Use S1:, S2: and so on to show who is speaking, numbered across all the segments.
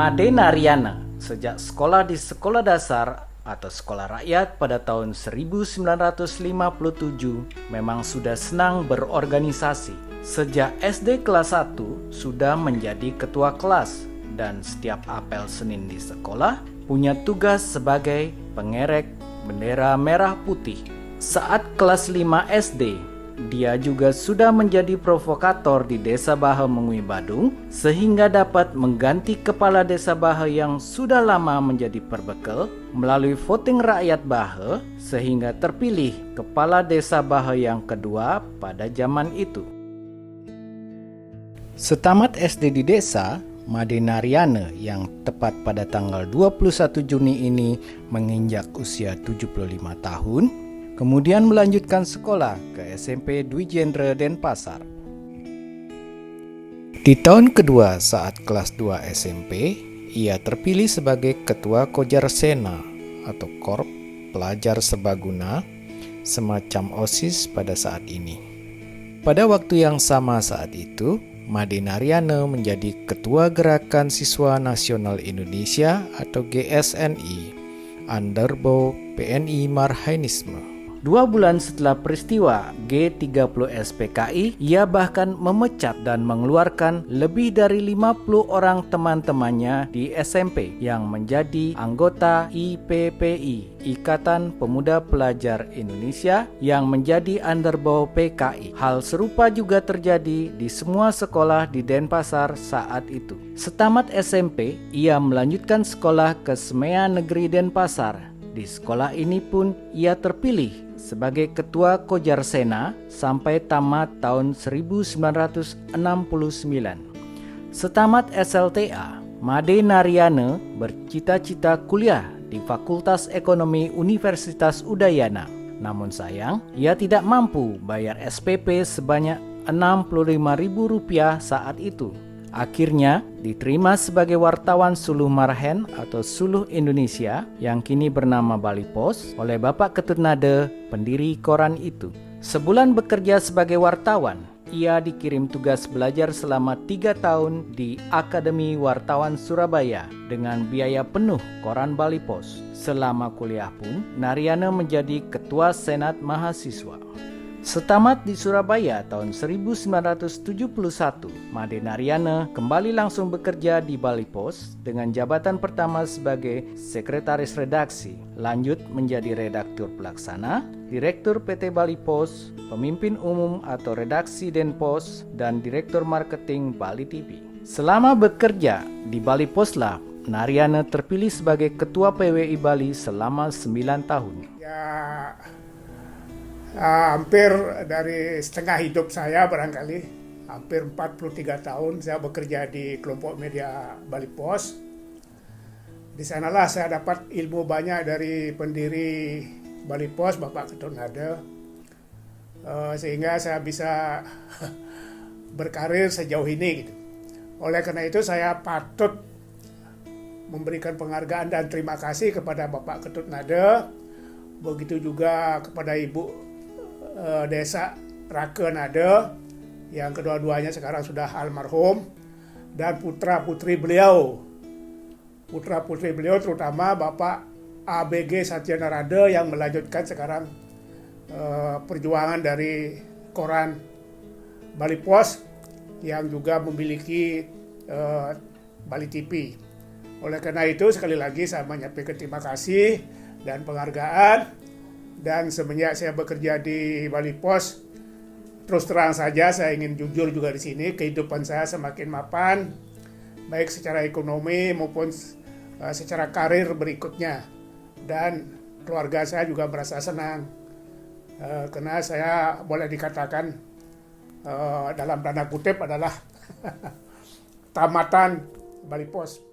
S1: Made Naryana sejak sekolah di sekolah dasar atau sekolah rakyat pada tahun 1957 memang sudah senang berorganisasi. Sejak SD kelas 1 sudah menjadi ketua kelas dan setiap apel Senin di sekolah punya tugas sebagai pengerek bendera merah putih. Saat kelas 5 SD, dia juga sudah menjadi provokator di Desa Bahe Mengui Badung sehingga dapat mengganti kepala Desa Bahe yang sudah lama menjadi perbekel melalui voting rakyat Bahe sehingga terpilih kepala Desa Bahe yang kedua pada zaman itu. Setamat SD di desa, Made Naryana yang tepat pada tanggal 21 Juni ini menginjak usia 75 tahun, kemudian melanjutkan sekolah ke SMP Dwi Jendra Denpasar. Di tahun kedua saat kelas 2 SMP, ia terpilih sebagai Ketua Kojar Sena atau Korp Pelajar Serbaguna, semacam OSIS pada saat ini. Pada waktu yang sama saat itu, Made Naryana menjadi Ketua Gerakan Siswa Nasional Indonesia atau GSNI, Underbow PNI Marhainisme. 2 bulan setelah peristiwa G30 SPKI, ia bahkan memecat dan mengeluarkan lebih dari 50 orang teman-temannya di SMP yang menjadi anggota IPPI, Ikatan Pemuda Pelajar Indonesia, yang menjadi underbow PKI. Hal serupa juga terjadi di semua sekolah di Denpasar saat itu. Setamat SMP, ia melanjutkan sekolah ke Semea Negeri Denpasar. Di sekolah ini pun ia terpilih sebagai Ketua Kojar Sena sampai tamat tahun 1969. Setamat SLTA, Made Naryana bercita-cita kuliah di Fakultas Ekonomi Universitas Udayana. Namun sayang, ia tidak mampu bayar SPP sebanyak Rp65.000 saat itu. Akhirnya diterima sebagai wartawan Suluh Marhen atau Suluh Indonesia yang kini bernama Bali Post oleh Bapak Ketut Nade, pendiri koran itu. Sebulan bekerja sebagai wartawan, ia dikirim tugas belajar selama 3 tahun di Akademi Wartawan Surabaya dengan biaya penuh koran Bali Post. Selama kuliah pun, Naryana menjadi Ketua Senat Mahasiswa. Setamat di Surabaya tahun 1971, Made Naryana kembali langsung bekerja di Bali Post dengan jabatan pertama sebagai Sekretaris Redaksi, lanjut menjadi Redaktur Pelaksana, Direktur PT Bali Post, Pemimpin Umum atau Redaksi Denpos, dan Direktur Marketing Bali TV. Selama bekerja di Bali Post lah, Naryana terpilih sebagai Ketua PWI Bali selama 9 tahun.
S2: Hampir dari setengah hidup saya barangkali, hampir 43 tahun saya bekerja di kelompok media Bali Post. Di sanalah saya dapat ilmu banyak dari pendiri Bali Post, Bapak Ketut Nade, sehingga saya bisa berkarir sejauh ini gitu. Oleh karena itu saya patut memberikan penghargaan dan terima kasih kepada Bapak Ketut Nade, begitu juga kepada Ibu Desa Rake Nade yang kedua-duanya sekarang sudah almarhum, dan putra-putri beliau terutama Bapak ABG Satya Narada yang melanjutkan sekarang perjuangan dari koran Bali Post yang juga memiliki Bali TV. Oleh karena itu sekali lagi saya menyampaikan terima kasih dan penghargaan. Dan semenjak saya bekerja di Bali Post, terus terang saja saya ingin jujur juga di sini, kehidupan saya semakin mapan, baik secara ekonomi maupun secara karir berikutnya. Dan keluarga saya juga merasa senang, karena saya boleh dikatakan dalam tanda kutip adalah tamatan Bali Post.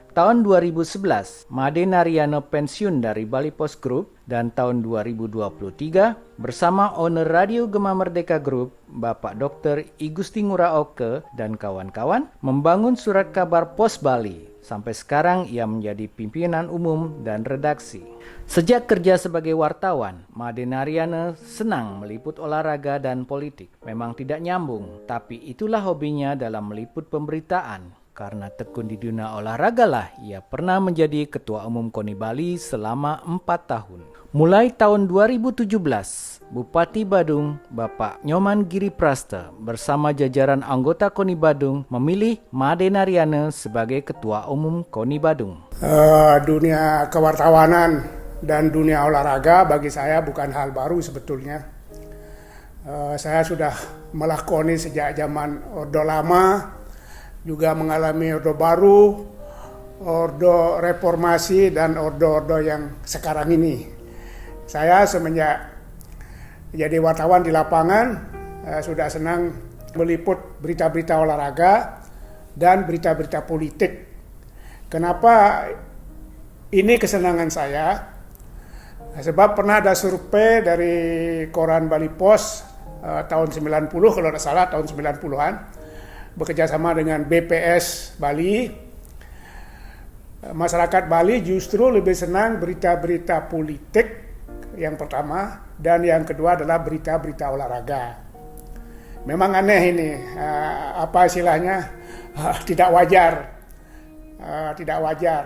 S1: Tahun 2011, Made Naryana pensiun dari Bali Post Group, dan tahun 2023 bersama owner Radio Gema Merdeka Group, Bapak Dr. I Gusti Ngurah Oke dan kawan-kawan membangun surat kabar Pos Bali. Sampai sekarang ia menjadi pimpinan umum dan redaksi. Sejak kerja sebagai wartawan, Made Naryana senang meliput olahraga dan politik. Memang tidak nyambung, tapi itulah hobinya dalam meliput pemberitaan. Karena tekun di dunia olahraga lah ia pernah menjadi Ketua Umum KONI Bali selama 4 tahun. Mulai tahun 2017, Bupati Badung Bapak Nyoman Giriprasta bersama jajaran anggota KONI Badung memilih Made Naryana sebagai Ketua Umum KONI Badung.
S2: Dunia kewartawanan dan dunia olahraga bagi saya bukan hal baru sebetulnya. Saya sudah melakoni sejak zaman Orde Lama, juga mengalami Orde Baru, Orde Reformasi, dan orde-orde yang sekarang ini. Saya semenjak jadi wartawan di lapangan, sudah senang meliput berita-berita olahraga dan berita-berita politik. Kenapa ini kesenangan saya? Sebab pernah ada survei dari koran Bali Pos tahun 90, kalau tidak salah tahun 90-an, bekerja sama dengan BPS Bali. Masyarakat Bali justru lebih senang berita-berita politik yang pertama, dan yang kedua adalah berita-berita olahraga. Memang aneh ini, apa istilahnya, tidak wajar. Tidak wajar.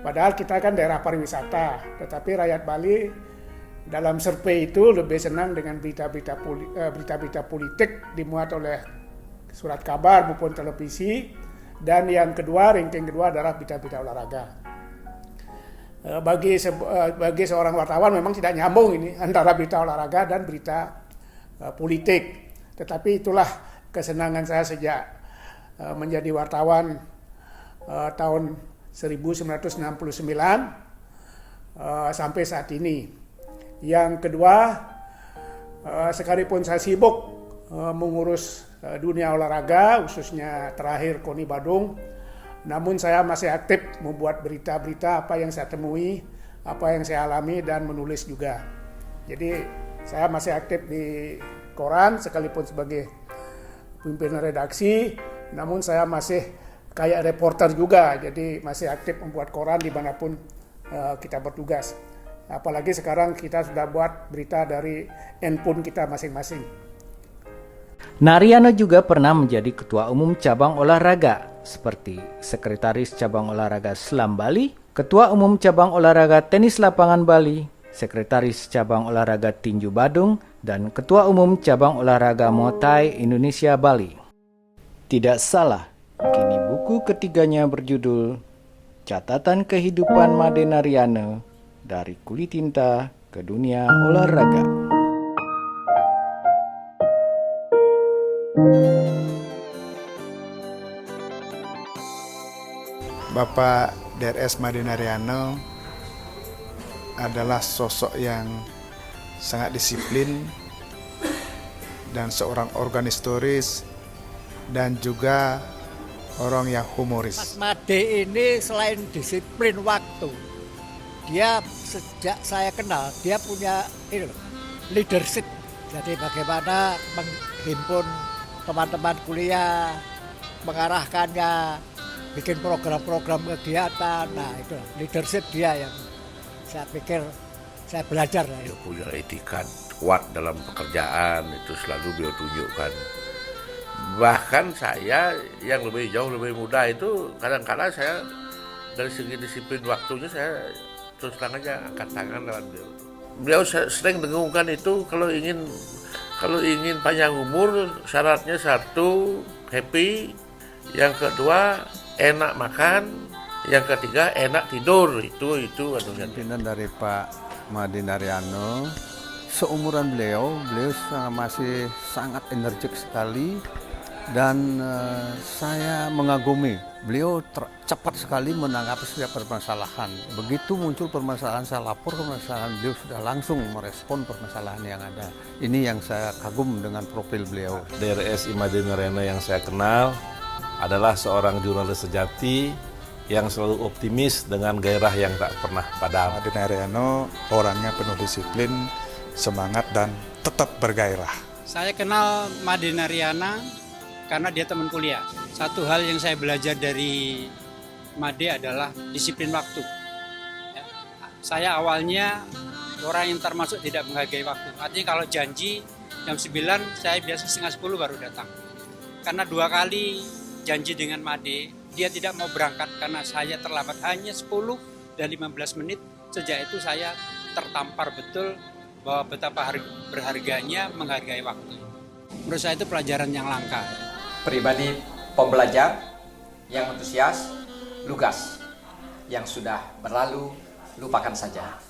S2: Padahal kita kan daerah pariwisata, tetapi rakyat Bali dalam survei itu lebih senang dengan berita-berita politik dimuat oleh surat kabar maupun televisi, dan yang kedua, ranking kedua adalah berita-berita olahraga. Bagi seorang wartawan memang tidak nyambung ini antara berita olahraga dan berita politik. Tetapi itulah kesenangan saya sejak menjadi wartawan tahun 1969 sampai saat ini. Yang kedua, sekalipun saya sibuk mengurus dunia olahraga, khususnya terakhir KONI Badung, namun saya masih aktif membuat berita-berita apa yang saya temui, apa yang saya alami, dan menulis juga. Jadi saya masih aktif di koran sekalipun sebagai pimpinan redaksi, namun saya masih kayak reporter juga, jadi masih aktif membuat koran dimanapun kita bertugas. Apalagi sekarang kita sudah buat berita dari handphone kita masing-masing.
S1: Naryana juga pernah menjadi Ketua Umum Cabang Olahraga seperti Sekretaris Cabang Olahraga Selam Bali, Ketua Umum Cabang Olahraga Tenis Lapangan Bali, Sekretaris Cabang Olahraga Tinju Badung, dan Ketua Umum Cabang Olahraga Muay Thai Indonesia Bali. Tidak salah, kini buku ketiganya berjudul Catatan Kehidupan Made Naryana dari Kulit Tinta ke Dunia Olahraga.
S3: Bapak DRS Made Naryana adalah sosok yang sangat disiplin dan seorang organistoris dan juga orang yang humoris.
S4: Mas Made ini selain disiplin waktu, dia sejak saya kenal dia punya leadership. Jadi bagaimana menghimpun teman-teman kuliah, mengarahkannya, bikin program-program kegiatan. Nah itu leadership dia yang saya pikir saya belajar.
S5: Dia punya etikat kuat dalam pekerjaan, itu selalu beliau tunjukkan. Bahkan saya yang jauh lebih muda itu kadang-kadang saya dari segi disiplin waktunya saya terus terang aja angkat tangan lawan beliau. Beliau sering dengungkan itu kalau ingin panjang umur syaratnya satu happy, yang kedua enak makan, yang ketiga enak tidur. Itu
S6: pimpinan dari Pak Made Naryana. Seumuran beliau masih sangat energik sekali, dan saya mengagumi beliau cepat sekali menanggapi setiap permasalahan. Begitu muncul permasalahan, saya lapor permasalahan, beliau sudah langsung merespon permasalahan yang ada. Ini yang saya kagum dengan profil beliau.
S7: DRS Made Naryana yang saya kenal adalah seorang jurnalis sejati yang selalu optimis dengan gairah yang tak pernah padam.
S3: Made Naryana orangnya penuh disiplin, semangat, dan tetap bergairah.
S8: Saya kenal Made Naryana karena dia teman kuliah. Satu hal yang saya belajar dari Made adalah disiplin waktu. Ya. Saya awalnya orang yang termasuk tidak menghargai waktu. Artinya kalau janji jam 9, saya biasa setengah 10 baru datang. Karena 2 kali janji dengan Made dia tidak mau berangkat karena saya terlambat hanya 10 dan 15 menit. Sejak itu saya tertampar betul bahwa betapa berharganya menghargai waktu. Menurut saya itu pelajaran yang langka.
S9: Pribadi pembelajar yang antusias, lugas. Yang sudah berlalu, lupakan saja.